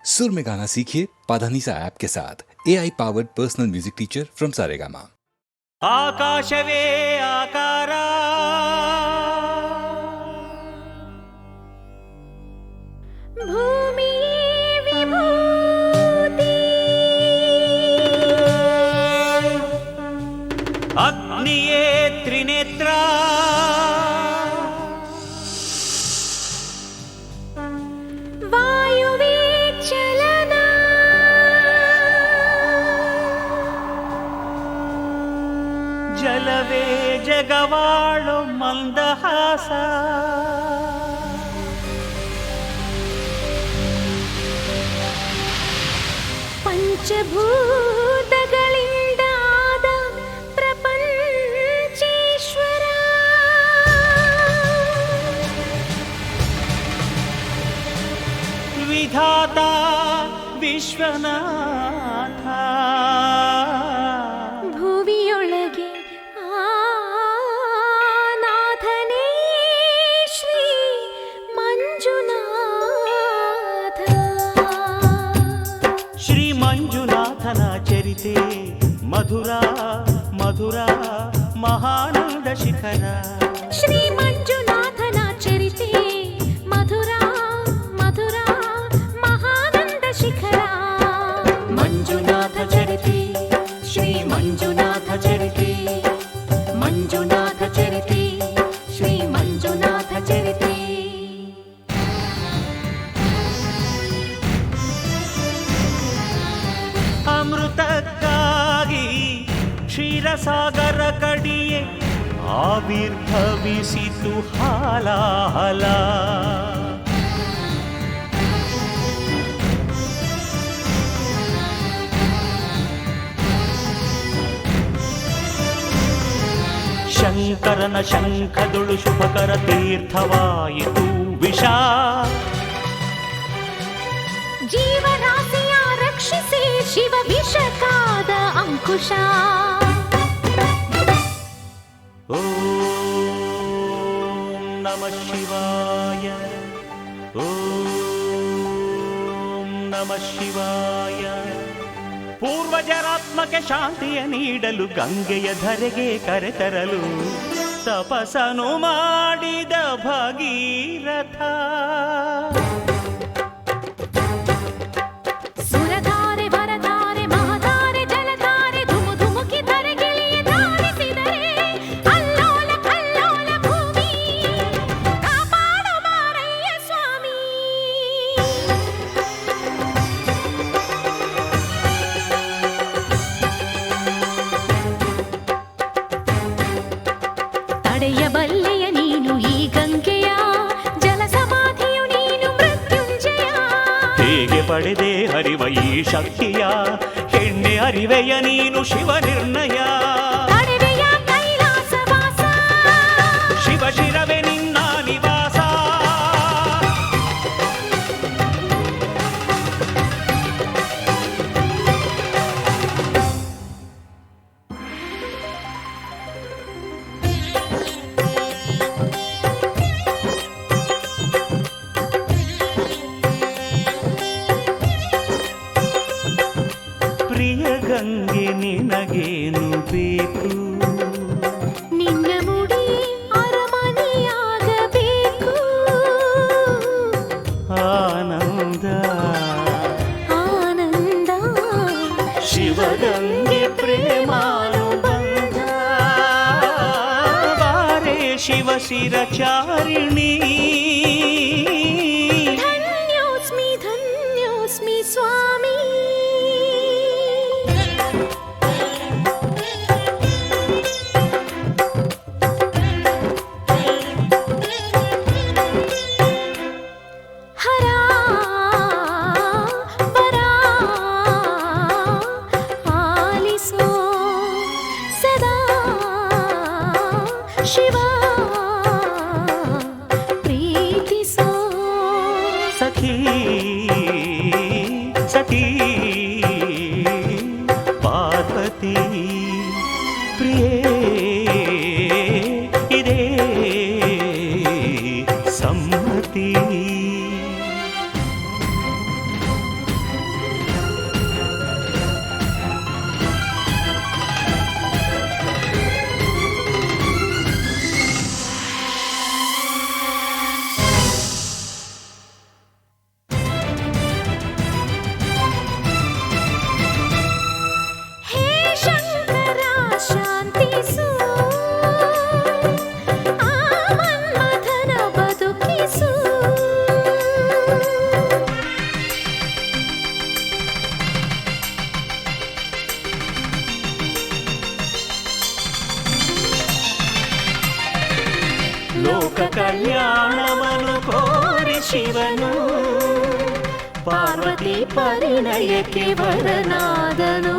सुर में गाना सीखिए पाधानीसा ऐप के साथ। AI powered personal music teacher from Saregama. आकाशवे आकार भूमि विभूति अग्निये त्रिनेत्रा वायुवे चलना जलवे जगवाळु मंदहास ಪಂಚಭೂತಗಳಿಂದಾದ ಪ್ರಪಂಚೇಶ್ವರ ವಿಧಾತ ವಿಶ್ವನಾಥ ಭುವಿಯೊಳಗೆ ನಾಥನೇ ಶ್ರೀ ಮಂಜುನಾಥ ಶ್ರೀ ಮಂಜುನಾಥನ ಚರಿತೆ ಮಧುರ ಮಧುರ ಮಹಾನಂದ ಶಿಖರ ಶ್ರೀ ಮಂಜುನಾಥನ ಚರಿತೆ ಮಧುರ ಮಧುರ ಮಹಾನಂದ ಶಿಖರ ಮಂಜುನಾಥ ಚರಿತೆ ಶ್ರೀ ಮಂಜುನಾಥ ಚರಿತೆ ಮಂಜುನಾಥ ಚರಿತೆ ಶ್ರೀ ಮಂಜುನಾಥ ಚರಿತೆ ಅಮೃತಕ್ಕಾಗಿ ಕ್ಷೀರಸಾಗರ ಕಡಿಯೇ ಆವಿರ್ಭವಿಸಿತು ಹಾಲಾಹಲ ಶಂಕರನ ಶಂಖದುಳು ಶುಭಕರ ತೀರ್ಥವಾಯಿತು ವಿಷ ಜೀವರಾಶಿಯ ರಕ್ಷಿಸಿ ಶಿವ ವಿಷಕಾದ ಅಂಕುಶ ಓಂ ನಮಃ ಶಿವಾಯ ಓಂ ನಮಃ ಶಿವಾಯ ಪೂರ್ವಜರಾತ್ಮಕ್ಕೆ ಶಾಂತಿಯ ನೀಡಲು ಗಂಗೆಯ ಧರೆಗೆ ಕರೆತರಲು ತಪಸ್ಸನು ಮಾಡಿದ ಭಗೀರಥ ಸುರಧಾರೆ ವರಧಾರೆ ಮಹಧಾರೆ ಜಲಧಾರೆ ಧುಮು ಧುಮುಕಿ ಧರೆಗಿಳಿಯ ಧಾರಿಸಿದರೆ ಅಲ್ಲೋಲ ಕಲ್ಲೋಲ ಭೂಮಿ ಕಾಪಾಡು ಮಾರಯ್ಯ ಸ್ವಾಮಿ ತಡೆಯಬಲ್ಲೆಯ ನೀನು ಈ ಗಂಗೆಯ ಜಲ ಸಮಾಧಿಯು ನೀನು ಮೃತ್ಯುಂಜಯ ಹೇಗೆ ಪಡೆದೆ ಹರಿವ ಈ ಶಕ್ತಿಯ ಹೆಣ್ಣೆ ಅರಿವೆಯ ನೀನು ಶಿವ ನಿರ್ಣಯ ತಡೆವೆಯ ಕೈಲಾಸವಾಸ ಶಿವ ಶಿರವೆ ನಿನ್ನ ನಿವಾಸ ಪ್ರಿಯ ಗಂಗೆ ನಿನಗೇನು ಬೇಕು ನಿನ್ನ ಮುಡಿ ಅರಮನೆಯಾಗಬೇಕು ಆನಂದ ಆನಂದ ಶಿವಗಂಗೆ ಪ್ರೇಮಾನುಬಂಧ ಬಾರೆ ಶಿವ ಶಿರಚಾರಿಣಿ ಧನ್ಯೋಸ್ಮಿ ಸ್ವಾಮಿ ಹರ ವರ ಆಲಿಸೋ ಸದಾ ಶಿವ ಪ್ರೀತಿಸೋ ಸಖಿ ಸಖಿ ಶಿವನು ಪಾರ್ವತಿ ಪರಿಣಯಕ್ಕೆ ವರನಾದನು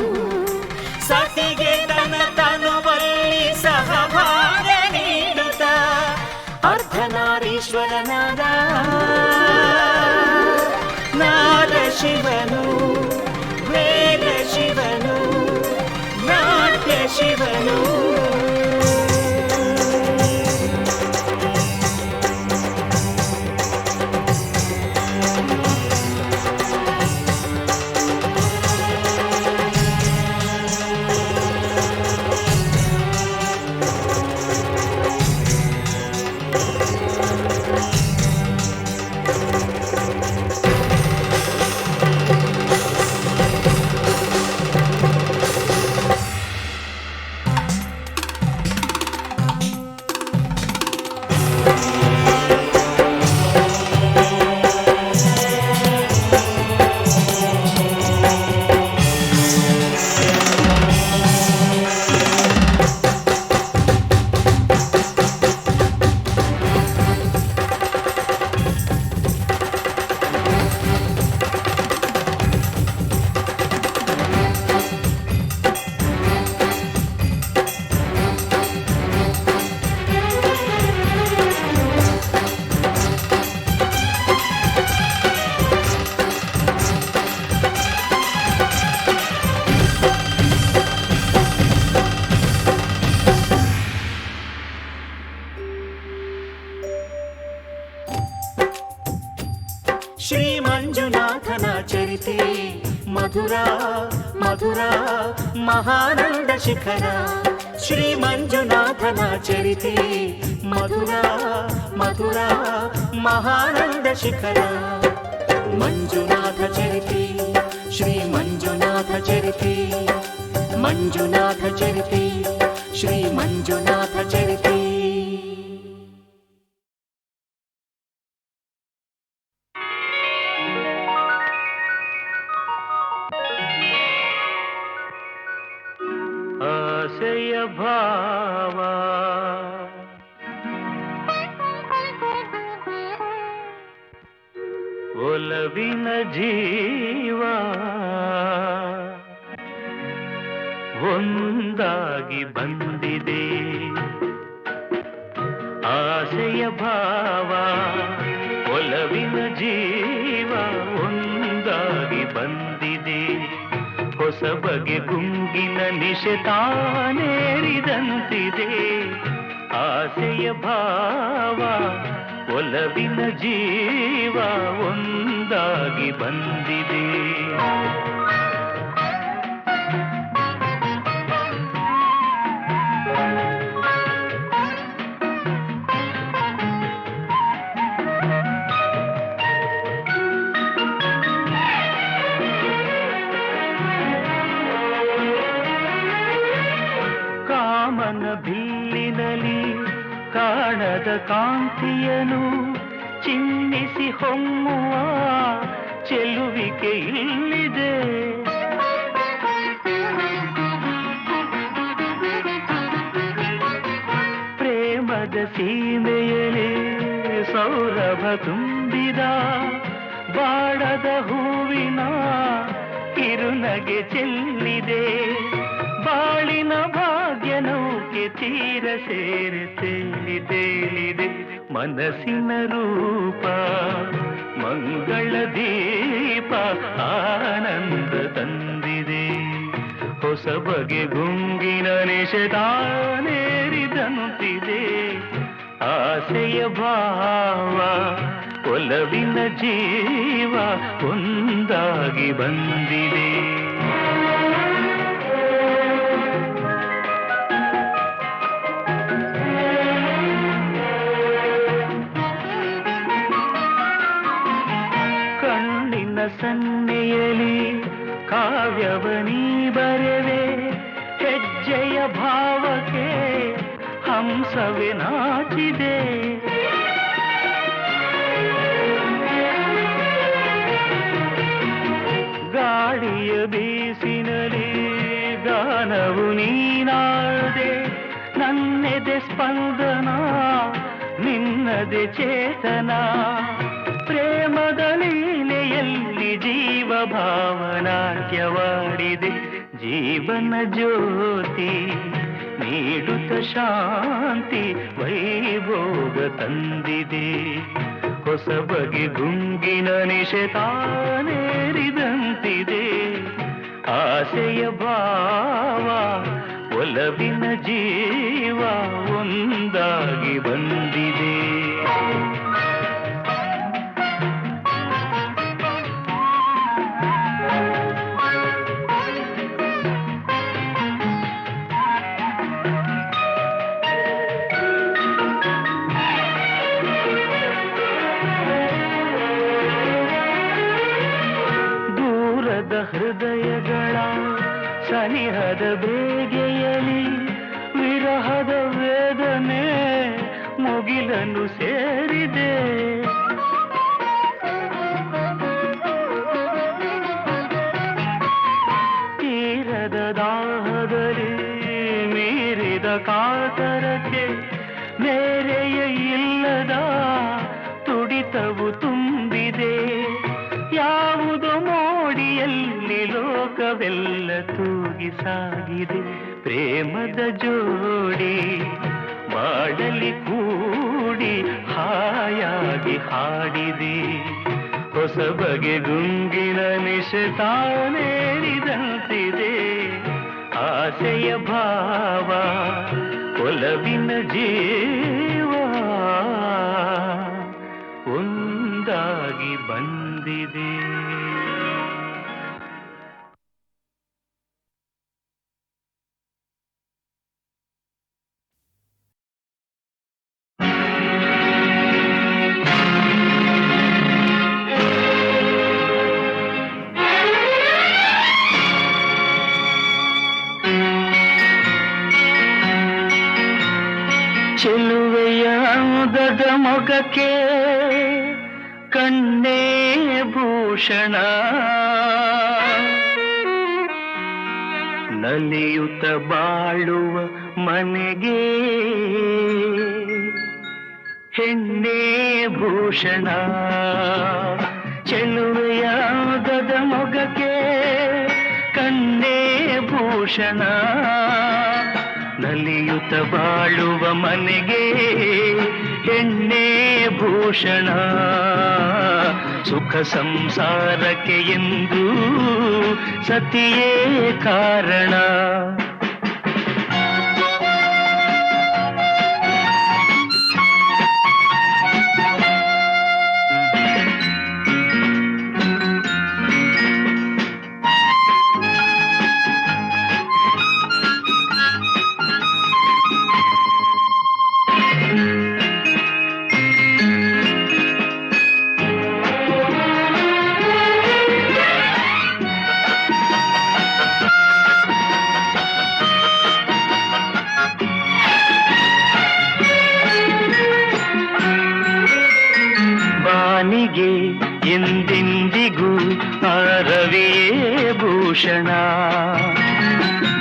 ಸತಿಗೆ ತನ್ನ ತನುವಲ್ಲಿ ಸಹಭಾಗ ನೀಡುತ್ತ ಅರ್ಧನಾರೀಶ್ವರನಾದ ನಾದ ಶಿವನು ವೇದ ಶಿವನು ನಾಟ್ಯ ಶಿವನು ಶ್ರೀ ಮಂಜುನಾಥನ ಚರಿತೆ ಮಧುರ ಮಧುರ ಮಹಾನಂದ ಶಿಖರ ಶ್ರೀ ಮಂಜುನಾಥನ ಚರಿತೆ ಮಧುರ ಮಧುರ ಮಹಾನಂದ ಶಿಖರ ಮಂಜುನಾಥ ಚರಿತೆ ಶ್ರೀ ಮಂಜುನಾಥ ಚರಿತೆ ಮಂಜುನಾಥ ಚರಿತೆ ಶ್ರೀ ಮಂಜುನಾಥ ಚರಿತೆ ಆಸೆಯ ಭಾವ ಒಲವಿನ ಜೀವ ಒಂದಾಗಿ ಬಂದಿದೆ ಆಸೆಯ ಭಾವ ಒಲವಿನ ಜೀವ ಒಂದಾಗಿ ಬಂದಿದೆ ಹೊಸ ಬಗೆ ಗುಂಗಿನ ನಿಶೆತಾನೇರಿದಂತಿದೆ ಆಸೆಯ ಭಾವ ಒಲವಿನ ಜೀವ ಒಂದಾಗಿ ಬಂದಿದೆ ಕಾಮನ ಬಿಲ್ಲಿನಲ್ಲಿ ಕಾಣದ ಕಾಂತಿಯನು ಚಿನ್ನಿಸಿ ಹೊಮ್ಮುವ ಚೆಲುವಿಕೆ ಇಲ್ಲಿದೆ ಪ್ರೇಮದ ಸೀಮೆಯಲ್ಲಿ ಸೌರಭ ತುಂಬಿದ ಬಾಡದ ಹೂವಿನ ಕಿರುನಗೆ ಚೆಲ್ಲಿದೆ ಬಾಳಿನ ಭಾಗ್ಯ ನೌಕೆ ತೀರ ಸೇರಿ ತೇಲಿದೆ ಮನಸ್ಸಿನ ರೂಪ ಮಂಗಳ ದೀಪ ಆನಂದ ತಂದಿದೆ ಹೊಸ ಬಗೆ ಗುಂಗಿನ ನಿಷೇಧಾನೇರಿದಂತಿದೆ ಆಸೆಯ ಭಾವ ಒಲವಿನ ಜೀವ ಒಂದಾಗಿ ಬಂದಿದೆ ಸನ್ನೆಯಲಿ ಕಾವ್ಯವನೀ ಬರೆವೆ ಹೆಜ್ಜೆಯ ಭಾವಕ್ಕೆ ಹಂಸವೇ ನಾಚಿದೆ ಗಾಳಿಯ ಬೀಸಿನಲಿ ಗಾನವು ನೀನಾದೆ ನನ್ನೆದೆ ಸ್ಪಂದನ ನಿನ್ನದೆ ಚೇತನ ಪ್ರೇಮದ ಲೀಲೆಯಲ್ಲಿ ಜೀವ ಭಾವನಾಟ್ಯವಾಡಿದೆ ಜೀವನ ಜ್ಯೋತಿ ನೀಡುತ್ತ ಶಾಂತಿ ವೈಭೋಗ ತಂದಿದೆ ಹೊಸ ಬಗೆ ಗುಂಗಿನ ನಿಶೆತಾನೇರಿದಂತಿದೆ ಆಸೆಯ ಭಾವ ಒಲವಿನ ಜೀವ ಒಂದಾಗಿ ಬಂದಿದೆ ಹೃದಯಗಳ ಸನಿಹದ ಬೇಗೆಯಲಿ ವಿರಹದ ವೇದನೆ ಮುಗಿಲನ್ನು ಸೇರಿದೆ ತೀರದ ದಾಹದಲ್ಲಿ ಮೀರಿದ ಕಾತರಕ್ಕೆ ಮೇರೆಯ ಇಲ್ಲದ ತುಡಿತವು ತುಂಬಿದೆ ಯಾವುದೋ ಮೋಡಿಯಲ್ಲಿ ಲೋಕವೆಲ್ಲ ತೂಗಿ ಸಾಗಿದೆ ಪ್ರೇಮದ ಜೋಡಿ ಬಾಳಲಿ ಕೂಡಿ ಹಾಯಾಗಿ ಹಾಡಿದೆ ಹೊಸ ಬಗೆ ಗುಂಗಿನ ನಿಶೆತಾನೇರಿದಂತಿದೆ ಆಸೆಯ ಭಾವ ಒಲವಿನ ಜೀವ ಒಂದಾಗಿ ಬಂದಿದೆ ಚೆಲುವೆಯ ಅಂದದ ಮೊಗಕ್ಕೆ ಕಣ್ಣೇ ಭೂಷಣ ನಲಿಯುತ್ತ ಬಾಳುವ ಮನೆಗೆ ಹೆಣ್ಣೇ ಭೂಷಣ ಚೆಲುವೆಯ ಅಂದದ ಮೊಗಕ್ಕೆ ಕಣ್ಣೇ ಭೂಷಣ ನಲಿಯುತ್ತ ಬಾಳುವ ಮನೆಗೆ ಹೆಣ್ಣೇ ಭೂಷಣ ಸುಖ ಸಂಸಾರಕ್ಕೆ ಎಂದು ಸತಿಯೇ ಕಾರಣ ಬಾನಿಗೆ ಎಂದೆಂದಿಗೂ ರವಿಯೇ ಭೂಷಣ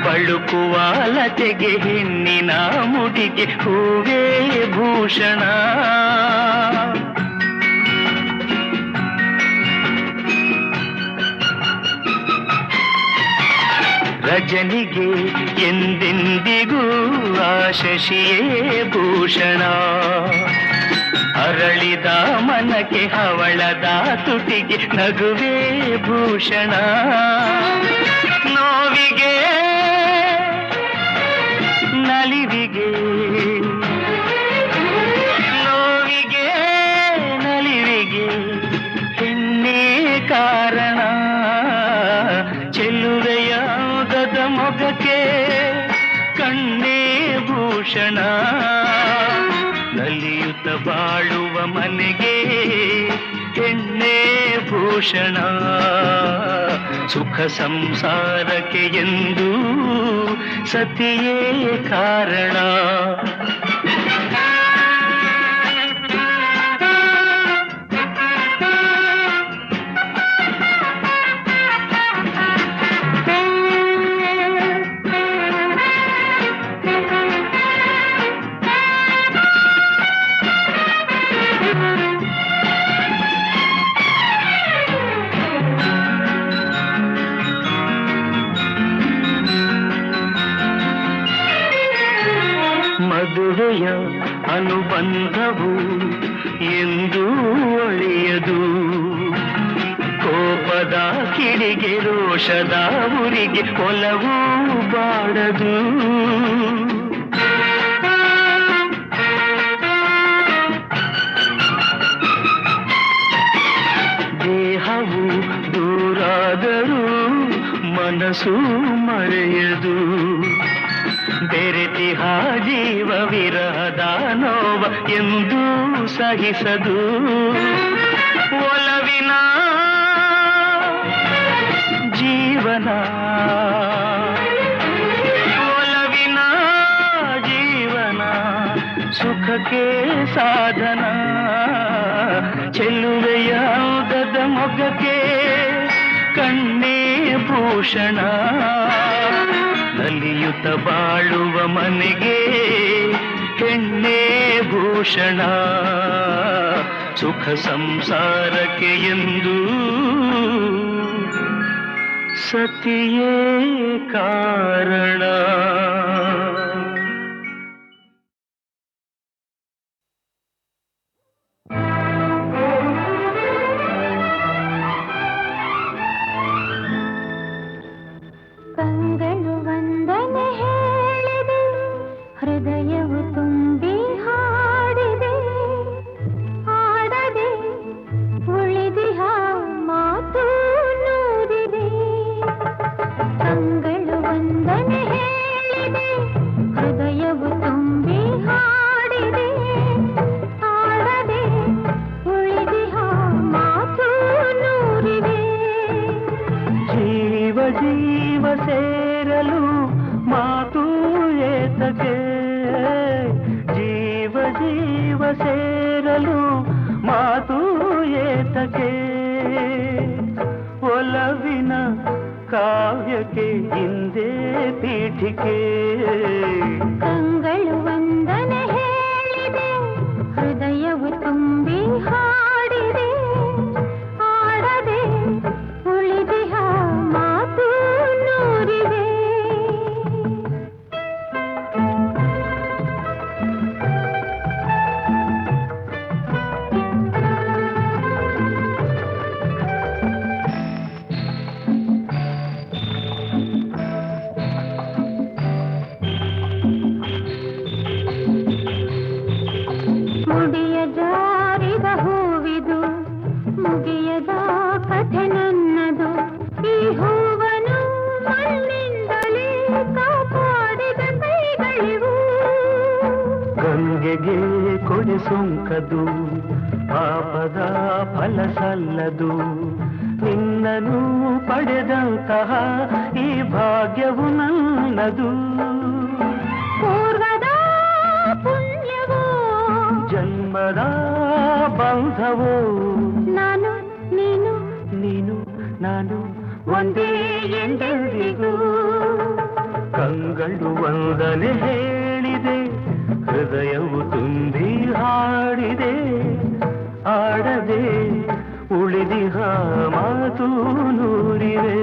ಬಳುಕುವ ಲತೆಗೆ ಹೆಣ್ಣಿನ ಮುಡಿಗೆ ಹೂವೇ ಭೂಷಣ ರಜನಿಗೆ ಎಂದೆಂದಿಗೂ ಶಶಿಯೇ ಭೂಷಣ ಅರಳಿದ ಮನಕ್ಕೆ ಹವಳದ ತುಟಿಗೆ ನಗುವೇ ಭೂಷಣ ನೋವಿಗೆ ನಲಿವಿಗೆ ನೋವಿಗೆ ನಲಿವಿಗೆ ಹೆಣ್ಣೇ ಕಾರಣ ಚೆಲುವೆಯಾಗದ ಮೊಗಕ್ಕೆ ಕಣ್ಣೇ ಭೂಷಣ ನಲಿಯುತ್ತ ಬಾಳುವ ಮನೆಗೆ ಹೆಣ್ಣೇ ಭೂಷಣ ಸುಖ ಸಂಸಾರಕ್ಕೆ ಎಂದು ಸತಿಯೇ ಕಾರಣ ಮದುವೆಯ ಅನುಬಂಧವು ಎಂದು ಒಳಿಯದು. ಕೋಪದ ಕಿಡಿಗೆ ರೋಷದ ಉರಿಗೆ ಒಲವು ಬಾಡದು. ದೇಹವು ದೂರಾದರೂ ಮನಸ್ಸು ಮರೆಯದು. ಬೆರೆತಿಹ ಜೀವ ವಿರಹದ ನೋವ ಎಂದು ಸಹಿಸದು. ಒಲವಿನ ಜೀವನ ಒಲವಿನ ಜೀವನ ಸುಖಕ್ಕೆ ಸಾಧನ. ಚೆಲುವೆಯ ಅಂದದ ಮೊಗ್ಗಕ್ಕೆ ಕಣ್ಣೇ ಭೂಷಣ. ನಲಿಯುತ್ತ ಬಾಳುವ ಮನೆಗೆ ಹೆಣ್ಣೆ ಭೂಷಣ. ಸುಖ ಸಂಸಾರಕ್ಕೆ ಎಂದು ಸತಿಯೇ ಕಾರಣ. ಕಂಗಳು ವಂದನೆ ಹೇಳಿದೆ, ಹೃದಯವು ತುಂಬಿ ಹಾಡಿದೆ. ಆಡದೆ ಉಳಿದಿಹ ಮಾತು ನೂರಿದೆ. ಕಂಗಳು ವಂದನೆ ಹೇಳಿದೆ, ಹೃದಯವು ತುಂಬಿ ಹಾಡಿದೆ. ಆಡದೆ ಉಳಿದಿಹ ಮಾತು ನೂರಿದೆ. ಜೀವ ಜೀವ ಸೇರಲು ಮಾತು ಏತಕ್ಕೆ. ಜೀವ ಜೀವ ಸೇರಲು ಮಾತು ಏತಕ್ಕೆ. ಒಲವಿನ ಕಾವ್ಯಕ್ಕೆ ಹಿಂದೆ ಪೀಠಿಕೆ. ಕಂಗಳು ವಂದನೆ ಹೇಳಿದೆ, ಹೃದಯವು ತುಂಬಿ ಹಾಡಿದೆ. ಆಡದೆ ಉಳಿದಿಹ ಮಾತು ನೂರಿದೆ. ಮುಡಿಯ ಜಾರಿದ ಹೂವಿದು, ಮುಗಿಯದ ಕಥೆ ನನ್ನದು. ಈ ಹೂವನು ಮಣ್ಣಿಂದಲೇ ಕಾಪಾಡಿದ ಕೈಗಳಿವು. ಗಂಗೆಗೆ ಕೊಡೆ ಸೊಂಕದು, ಪಾಪದ ಫಲ ಸಲ್ಲದು. ನಿನ್ನನು ಪಡೆದಂತಹ ಈ ಭಾಗ್ಯವು ನನ್ನದು. ಪೂರ್ವದ ಪುಣ್ಯವು, ಜನ್ಮದ ಬಂಧವು. ನಾನು ನೀನು ನೀನು ನಾನು ಒಂದೇ ಎಂದೆಂದಿಗೂ. ಕಂಗಳು ವಂದನೆ ಹೇಳಿದೆ, ಹೃದಯವು ತುಂಬಿ ಹಾಡಿದೆ. ಆಡದೆ ಉಳಿದಿಹ ಮಾತು ನೂರಿವೆ.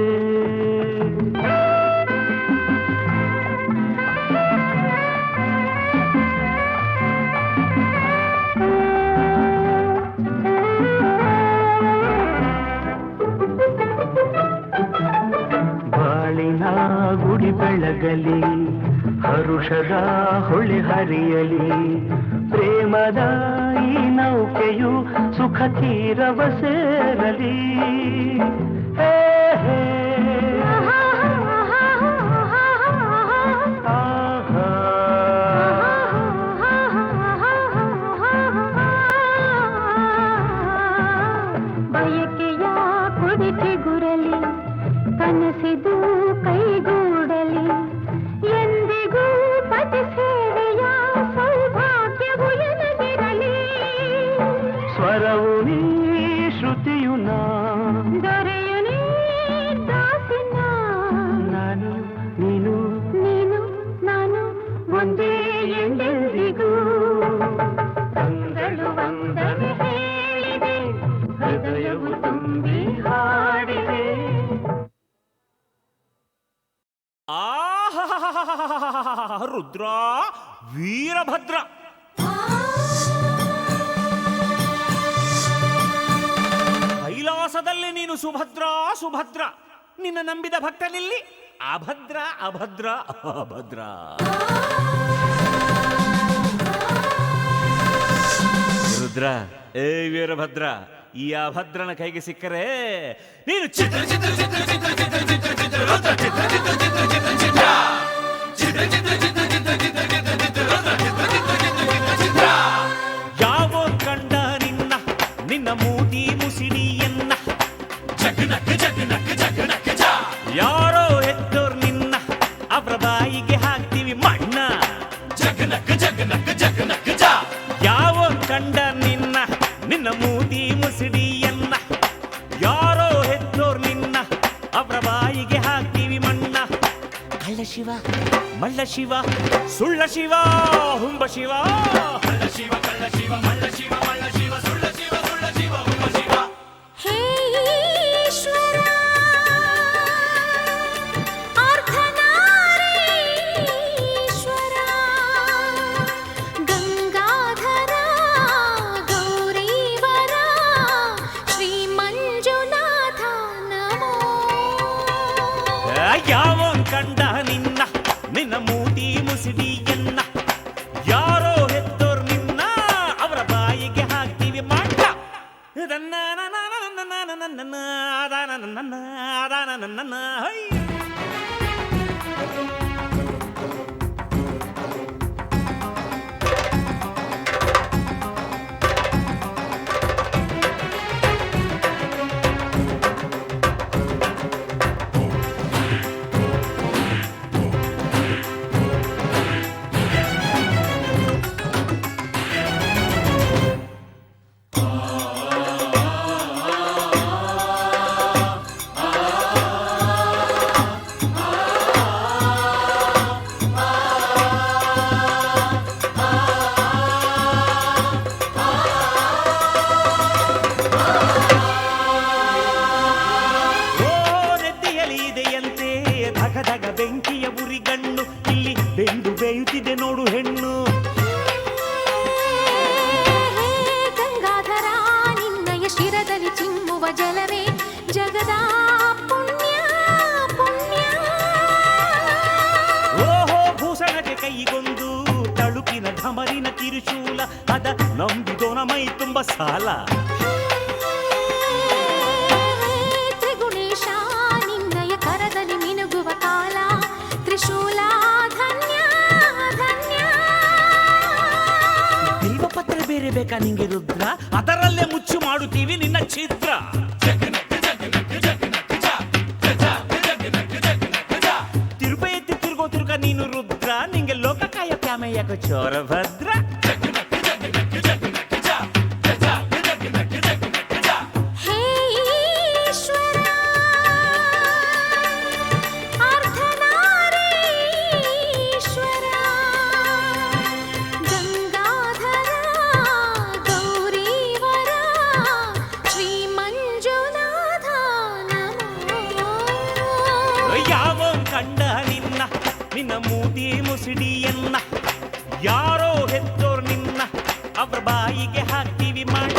ಬಾಳಿನ ಗುಡಿ ಬೆಳಗಲಿ, ಹರುಷದ ಹೊಳೆ ಹರಿಯಲಿ. ಪ್ರೇಮದ ಈ ನೌಕೆಯು ಸುಖ ತೀರವ ಸೇರಲಿ. ಹೇ ಹೇ ಆಹಾ. ಬಯಕೆಯ ಕುಡಿಕೆ ಗುರಲಿ, ಕನಸಿದು ಕೈಗೂಡಲಿ. ಎಂದಿಗೂ ಪತಿ ಸೇವೆಯ ಸೌಭಾಗ್ಯವು ಎನಗಿರಲಿ. ಸ್ವರವು ನೀ ಶ್ರುತಿಯು ನಾ, ದೊರೆಯು ನೀ ದಾಸಿನ. ನಾನು ನೀನು ನೀನು ನಾನು ಒಂದೇ ಎಂದೆಂದಿಗೂ. ಕಂಗಳು ವಂದನೆ ಹೇಳಿದೆ, ಹೃದಯವು ತುಂಬಿ ಹಾಡಿದೆ. ರುದ್ರ ವೀರಭದ್ರ ವಿಶ್ವಾಸದಲ್ಲಿ ನೀನು ಸುಭದ್ರ ಸುಭದ್ರ, ನಿನ್ನ ನಂಬಿದ ಭಕ್ತನಿಲ್ಲಿ ಅಭದ್ರ ಅಭದ್ರ ಅಭದ್ರ. ರುದ್ರ, ಏ ವೀರಭದ್ರ, ಈ ಅಭದ್ರನ ಕೈಗೆ ಸಿಕ್ಕರೆ ನೀನು ಚಿತ್ರ ಚಿತ್ರ ಚಿತ್ರ ಚಿತ್ರ ಚಿತ್ರ ಚಿತ್ರ ಚಿತ್ರ ರುದ್ರ ಚಿತ್ರ ಚಿತ್ರ ಚಿತ್ರ ಚಿತ್ರ ಚಿತ್ರ ಚಿತ್ರ ಚಿತ್ರ ಚಿತ್ರ ಚಿತ್ರ ಚಿತ್ರ ಚಿತ್ರ ಚಿತ್ರ ರುದ್ರ ಚಿತ್ರ ಚಿತ್ರ ಚಿತ್ರ ಚಿತ್ರ ಚಿತ್ರ. ಯಾವೋ ಕಂಡ ನಿನ್ನ ನಿನ್ನ ಮೂತಿ ಮುಸಿಡಿಯನ್ನ ಜಗನಕ್ಕ ಜಗನಕ್ಕ ಜಗನಕ್ಕ ಜ. ಯಾರೋ ಹೆತ್ತೋರ್ ನಿನ್ನ ಅವರ ಬಾಯಿಗೆ ಹಾಕ್ತೀವಿ ಮಣ್ಣ ಜಗನಕ್ಕ ಜಗನಕ್ಕ ಜಗನಕ್ಕ ಜ. ಯಾವೋ ಕಂಡ ನಿನ್ನ ನಿನ್ನ ಮೂತಿ ಮುಸಿಡಿಯನ್ನ, ಯಾರೋ ಹೆತ್ತೋರ್ ನಿನ್ನ ಅವರ ಬಾಯಿಗೆ ಹಾಕ್ತೀವಿ ಮಣ್ಣ. ಕಳ್ಳ ಶಿವ ಮಳ್ಳ ಶಿವ ಸುಳ್ಳ ಶಿವ ಹುಂಬ ಶಿವ. ಕಳ್ಳ ಶಿವ ಕಳ್ಳ ಶಿವ ಮಳ್ಳ ಶಿವ ಮಳ್ಳ ಶಿವ ಸುಳ್ಳ ಶಿವ ಸುಳ್ಳ ಶಿವ ಹುಂಬ ಶಿವ. ಹೇ ಈಶ್ವರ ಅರ್ಧನಾರೀಶ್ವರ ಗಂಗಾಧರ ಗೌರೀವರ ಶ್ರೀ ಮಂಜುನಾಥ ನಮೋ. ಯಾವ ಕಂಡ ನಿನ್ನ ನಿನ್ನ ಮೂತಿ ಮುಸಿಡಿಯನ್ನ, ಯಾರೋ ಹೆತ್ತೋರ್ ನಿನ್ನ ಅವರ ಬಾಯಿಗೆ ಹಾಕ್ತೀವಿ ಮಣ್ಣ. ನನ್ನ ನನ್ನ ನನ್ನ ನನ್ನ ನನ್ನ ಆದಾನ ನನ್ನ ಆದಾನ ನನ್ನ ಹೈ. ಬೆಂಕಿಯ ಉರಿಗಣ್ಣು, ಇಲ್ಲಿ ಬೆಂದು ಬೇಯುತ್ತಿದೆ ನೋಡು ಹೆಣ್ಣು. ಗಂಗಾಧರ ನಿನ್ನಯ ಶಿರದಲ್ಲಿ ಚಿಮ್ಮುವ ಜಲವೇ ಜಗದ ಪುಣ್ಯ ಪುಣ್ಯ. ಓಹೋ ಭೂಷಣಕ್ಕೆ ಕೈಗೊಂದು ತಳುಕಿನ ಢಮರಿನ ಕಿರುಶೂಲ, ಅದ ನಂಬಿದೋನ ಮೈ ತುಂಬ ಸಾಲ. ತ್ರಿಗುಣೇಶ ನಿನ್ನಯ ಕರದಲ್ಲಿ ಮಿನುಗುವ ಕಾಲ ತ್ರಿಶೂಲ ಧನ್ಯ ಧನ್ಯ. ದೈವ ಪತ್ರ ಬೇರೆ ಬೇಕಾ ನಿಂಗೆ ರುದ್ರ, ಅದರಲ್ಲೇ ಮುಚ್ಚು ಮಾಡುತ್ತೀವಿ ನಿನ್ನ ಚಿತ್ರ. ತಿರುಪ ಎತ್ತಿ ತಿರುಗೋ ತಿರುಗ ನೀನು ರುದ್ರ, ನಿಂಗೆ ಲೋಕಕಾಯ ಕ್ಯಾಮೆಯಕ ಚೋರ ಭದ್ರ. ಹೇ ಈಶ್ವರ ಅರ್ಧನಾರೀಶ್ವರ ಗಂಗಾಧರ ಗೌರೀವರ ಶ್ರೀ ಮಂಜುನಾಥ ನಮೋ. ಯಾವ ಕಂಡ ನಿನ್ನ ನಿನ್ನ ಮೂತಿ ಮುಸಿಡಿಯನ್ನ, ಯಾರೋ ಹೆತ್ತೋರ್ ನಿನ್ನ ಅವ್ರ ಬಾಯಿಗೆ ಹಾಕ್ತೀವಿ ಮಣ್ಣ.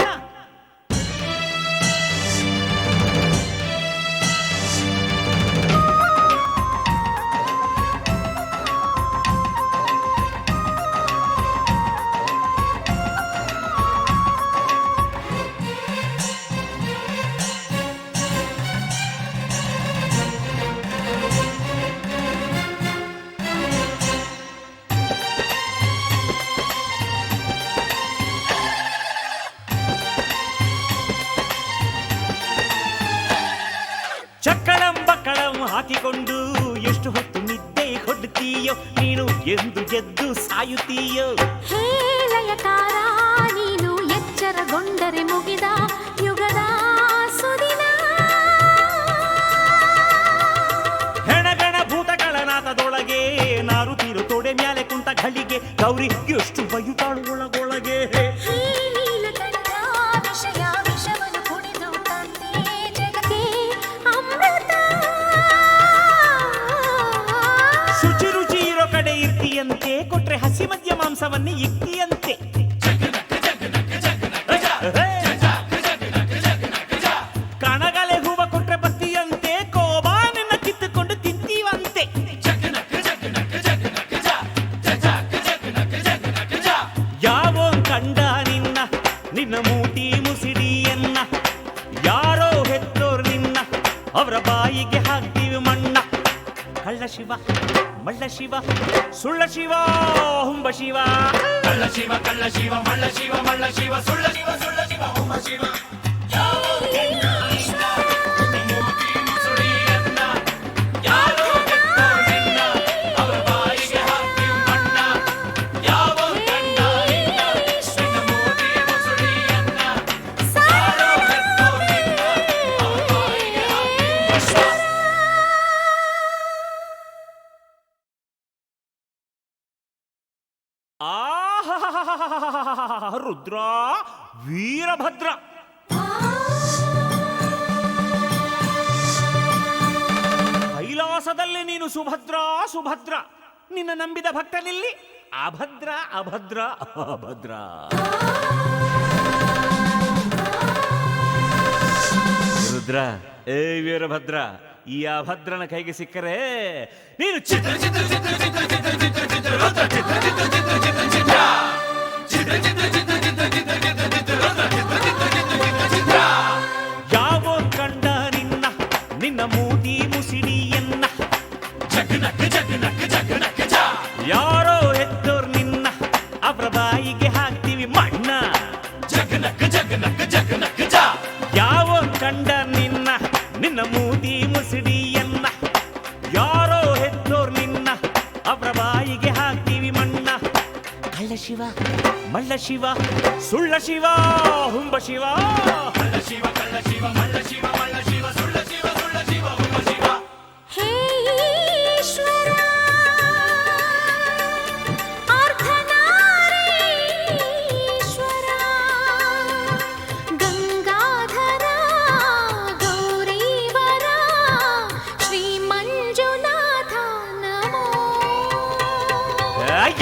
ಚಕ್ಕಳಂ ಬಕ್ಕಳಂ ಹಾಕಿಕೊಂಡು ಎಷ್ಟು ಹೊತ್ತು ನಿದ್ದೆ ಕೊಡ್ತೀಯೋ ನೀನು, ಎಂದು ಗೆದ್ದು ಸಾಯುತ್ತೀಯೋ. ಹೇ ಲಯಕಾರ ನೀನು ಎಚ್ಚರಗೊಂಡರೆ ಮುಗಿದ ಯುಗದ ಸುದಿನ. ಹೆಣಗಣ ಭೂತಗಳ ನಾಥದೊಳಗೆ ನಾರುತ್ತೀರು ತೊಡೆ ಮ್ಯಾಲೆ ಕುಂತ ಘಳಿಗೆ, ಗೌರಿ ಎಷ್ಟು ಬಯುತ್ತಾಳು ಒಳಗೊಳಗೆ. ಹೇ ನೀಲಕಂಠ ವಿಷಯ ವಿಷವನ್ನು ಕುಡಿದು ತಂದೆ ಜಗಕ್ಕೆ ಅಮೃತ. ಶುಚಿ ರುಚಿ ಇರೋ ಕಡೆ ಇರ್ತೀಯಂತೆ, ಕೊಟ್ರೆ ಹಸಿ ಮದ್ಯ ಮಾಂಸವನ್ನೇ ಇಕ್ತಿಯಂತೆ. ಕಾಣ ಬಾಯಿಗೆ ಹಾಕ್ತೀವಿ ಮಣ್ಣ. ಕಳ್ಳ ಶಿವ ಮಳ್ಳ ಶಿವ ಸುಳ್ಳ ಶಿವ ಹುಂಬ ಶಿವ. ಕಳ್ಳ ಶಿವ ಕಳ್ಳ ಶಿವ ಮಳ್ಳ ಶಿವ ಮಳ್ಳ ಶಿವ ಸುಳ್ಳ ಶಿವ ಸುಳ್ಳ ಶಿವ ಹುಂಬ ಶಿವ. ರುದ್ರ ವೀರಭದ್ರ. ಕೈಲಾಸದಲ್ಲಿ ನೀನು ಸುಭದ್ರ ಸುಭದ್ರ, ನಿನ್ನ ನಂಬಿದ ಭಕ್ತನಿಲ್ಲಿ ಅಭದ್ರ ಅಭದ್ರ ಅಭದ್ರ. ರುದ್ರ ಏ ವೀರಭದ್ರ, ಈ ಅಭದ್ರನ ಕೈಗೆ ಸಿಕ್ಕರೆ ನೀನು ಚಿತ್ರ ಚಿತ್ರ ಚಿತ್ರ ಚಿತ್ರ ಚಿತ್ರ ಚಿತ್ರ ಚಿತ್ರ ರುದ್ರ ಚಿತ್ರ ಚಿತ್ರ ಚಿತ್ರ ಚಿತ್ರ ಚಿತ್ರ ಚಿತ್ರ ಚಿತ್ರ ಚಿತ್ರ ಚಿತ್ರ ಚಿತ್ರ ಚಿತ್ರ ಚಿತ್ರ ರುದ್ರ ಚಿತ್ರ ಚಿತ್ರ ಚಿತ್ರ ಚಿತ್ರ ಚಿತ್ರ. ಯಾವೋ ಕಂಡ ನಿನ್ನ ನಿನ್ನ ಮೂತಿ ಮುಸಿಡಿಯನ್ನ ಜಗನಕ್ಕ ಜಗನಕ್ಕ ಜಗನಕ್ಕ ಜ. ಯಾರೋ ಹೆತ್ತೋರ್ ನಿನ್ನ ಅವರ ಬಾಯಿಗೆ ಹಾಕ್ತೀವಿ ಮಣ್ಣ. ಜಗನಕ್ಕ ಜಗನಕ್ಕ ಜಗನಕ್ಕ ಜ. ಯಾವೋ ಕಂಡ ನಿನ್ನ ನಿನ್ನ ಮೂತಿ ಮುಸಿಡಿಯನ್ನ, ಯಾರೋ ಹೆತ್ತೋರ್ ನಿನ್ನ ಅವರ ಬಾಯಿಗೆ ಹಾಕ್ತೀವಿ ಮಣ್ಣ. ಕಳ್ಳ ಶಿವ ಮಳ್ಳ ಶಿವ ಸುಳ್ಳ ಶಿವ ಹುಂಬ ಶಿವ. ಕಳ್ಳ ಶಿವ ಕಳ್ಳ ಶಿವ ಮಳ್ಳ ಶಿವ ಮಳ್ಳ ಶಿವ ಸುಳ್ಳ ಶಿವ ಸುಳ್ಳ ಶಿವ ಹುಂಬ ಶಿವ. ಹೇ ಈಶ್ವರ ಅರ್ಧನಾರೀಶ್ವರ ಗಂಗಾಧರ ಗೌರೀವರ ಶ್ರೀ ಮಂಜುನಾಥ ನಮೋ.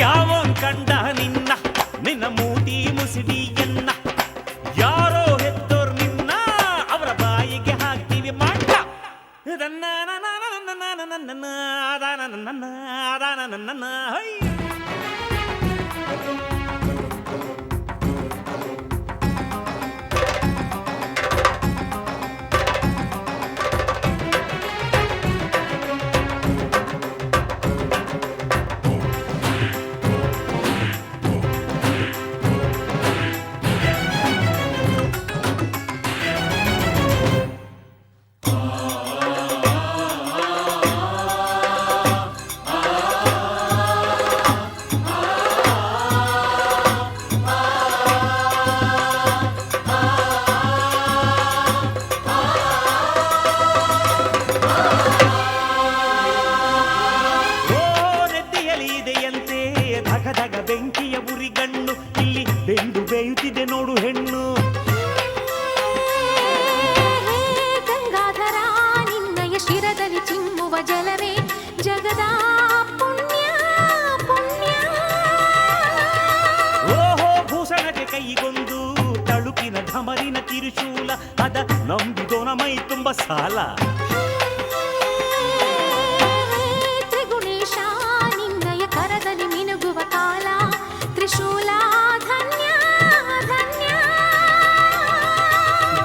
ಯಾವ ಕಂಡ ನಿನ್ನ ನಿನ್ನ ಮೂತಿ ಮುಸಿಡಿಯನ್ನ, ಯಾರೋ ಹೆತ್ತೋರ್ ನಿನ್ನ ಅವರ ಬಾಯಿಗೆ ಹಾಕ್ತೀವಿ ಮಣ್ಣ. ಹೈ. ಬೆಂಕಿಯ ಉರಿಗಣ್ಣು, ಇಲ್ಲಿ ಬೆಂದು ಬೇಯುತ್ತಿದೆ ನೋಡು ಹೆಣ್ಣು. ಗಂಗಾಧರ ನಿನ್ನಯ ಶಿರದಲ್ಲಿ ಚಿಮ್ಮುವ ಜಲವೇ ಜಗದ ಪುಣ್ಯ ಪುಣ್ಯ. ಓಹೋ ಭೂಷಣಕ್ಕೆ ಕೈಗೊಂದು ತಳುಕಿನ ಢಮರಿನ ಕಿರುಶೂಲ, ಅದ ನಂಬಿದೋನ ಮೈ ತುಂಬ ಸಾಲ. ತ್ರಿಗುಣೇಶ ನಿನ್ನಯ ಕರದಲ್ಲಿ ಮಿನುಗುವ ಕಾಲ ತ್ರಿಶೂಲ ಧನ್ಯ ಧನ್ಯ.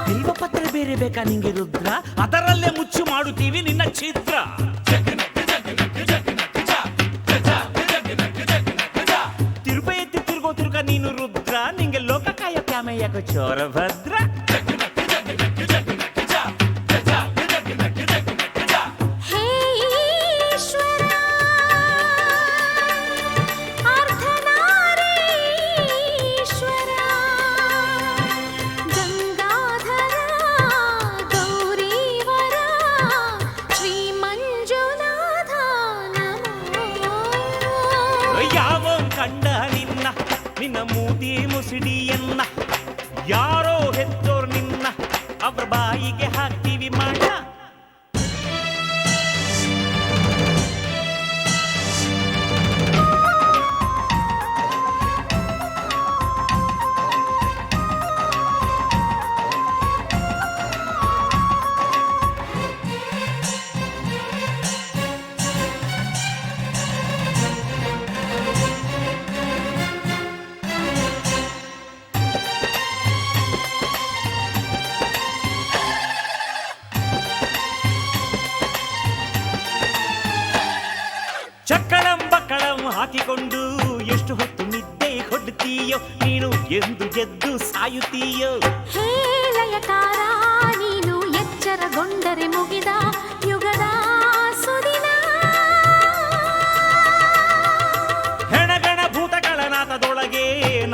ಬಿಲ್ವ ಪತ್ರ ಬೇರೆ ಬೇಕಾ ನಿಂಗೆ ರುದ್ರ, ಅದರಲ್ಲೇ ಮುಚ್ಚು ಮಾಡುತ್ತೀವಿ ನಿನ್ನ ಚಿತ್ರ. ತಿರುಪ ಎತ್ತಿ ತಿರುಗೋ ತಿರುಗ ನೀನು ರುದ್ರ, ನಿಂಗೆ ಲೋಕಕಾಯ ಕ್ಯಾಮೆಯಕ ಚೋರ ಭದ್ರ. ಹೇ ಈಶ್ವರ ಅರ್ಧನಾರೀಶ್ವರ ಗಂಗಾಧರ ಗೌರೀವರ ಶ್ರೀ ಮಂಜುನಾಥ ನಮೋ. ಯಾವ ಕಂಡ ನಿನ್ನ ನಿನ್ನ ಮೂತಿ ಮುಸಿಡಿಯನ್ನ, ಯಾರೋ ಹೆತ್ತೋರ್ ನಿನ್ನ ಅವ್ರ ಬಾಯಿಗೆ ಹಾಕ್ತೀವಿ ಮಣ್ಣ. ಹಾಕೊಂಡು ಎಷ್ಟು ಹೊತ್ತು ನಿದ್ದೆ ಕೊಡ್ತೀಯೋ ನೀನು ಎಂದು ಗೆದ್ದು ಸಾಯುತ್ತೀಯೋ ಹೇಳಯಕಾರ ನೀನು ಎಚ್ಚರಗೊಂಡರೆ ಮುಗಿದ ಯುಗದ ಸುದಿನ ಹೆಣಗಣ ಭೂತಗಳ ನಾಥದೊಳಗೆ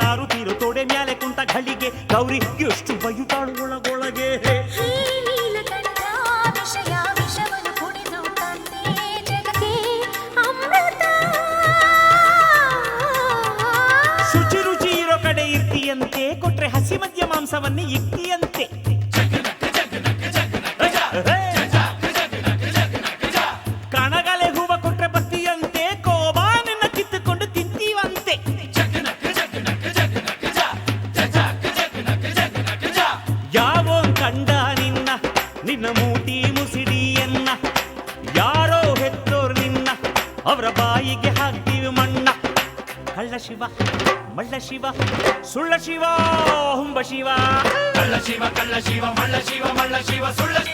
ನಾರುತ್ತೀರು ತೊಡೆ ಮ್ಯಾಲೆ ಕುಂತ ಘಳಿಗೆ ಗೌರಿ ಎಷ್ಟು ಬಯುತ್ತಾಳು ಒಳಗೊಳಗೆ ಈ ನೀಲಕಂಠ ವಿಷಯ ವಿಷವನ್ನು ಕುಡಿದು ತಂದೆ ಜಗಕ್ಕೆ ಅಮೃತ ಶುಚಿ ರುಚಿ ಇರೋ ಕಡೆ ಇರ್ತೀಯಂತೆ ಕೊಟ್ರೆ ಹಸಿ ಮದ್ಯ ಮಾಂಸವನ್ನೇ ಇಕ್ತಿಯಂತೆ ಕಣಗಲೆ ಹೂವ ಕೊಟ್ರೆ ಬತ್ತಿಯಂತೆ ಕೋಬಾ ನಿನ್ನ ಕಿತ್ತುಕೊಂಡು ತಿಂತೀವಂತೆ ಯಾವೋ ಕಂಡ ನಿನ್ನ ಮೂಟಿ ಮುಸಿಡಿಯನ್ನ ಯಾರೋ ಹೆತ್ತೋರ್ ನಿನ್ನ ಅವರ ಬಾಯಿಗೆ ಹಾಕ್ತೀವಿ ಮಣ್ಣ ಕಳ್ಳ ಶಿವ ಮಳ್ಳ ಶಿವ ಸುಳ್ಳ ಶಿವ ಹುಂಬ ಶಿವ ಕಳ್ಳ ಶಿವ ಮಳ್ಳ ಶಿವ ಮಳ್ಳ ಶಿವ ಸುಳ್ಳ ಶಿವ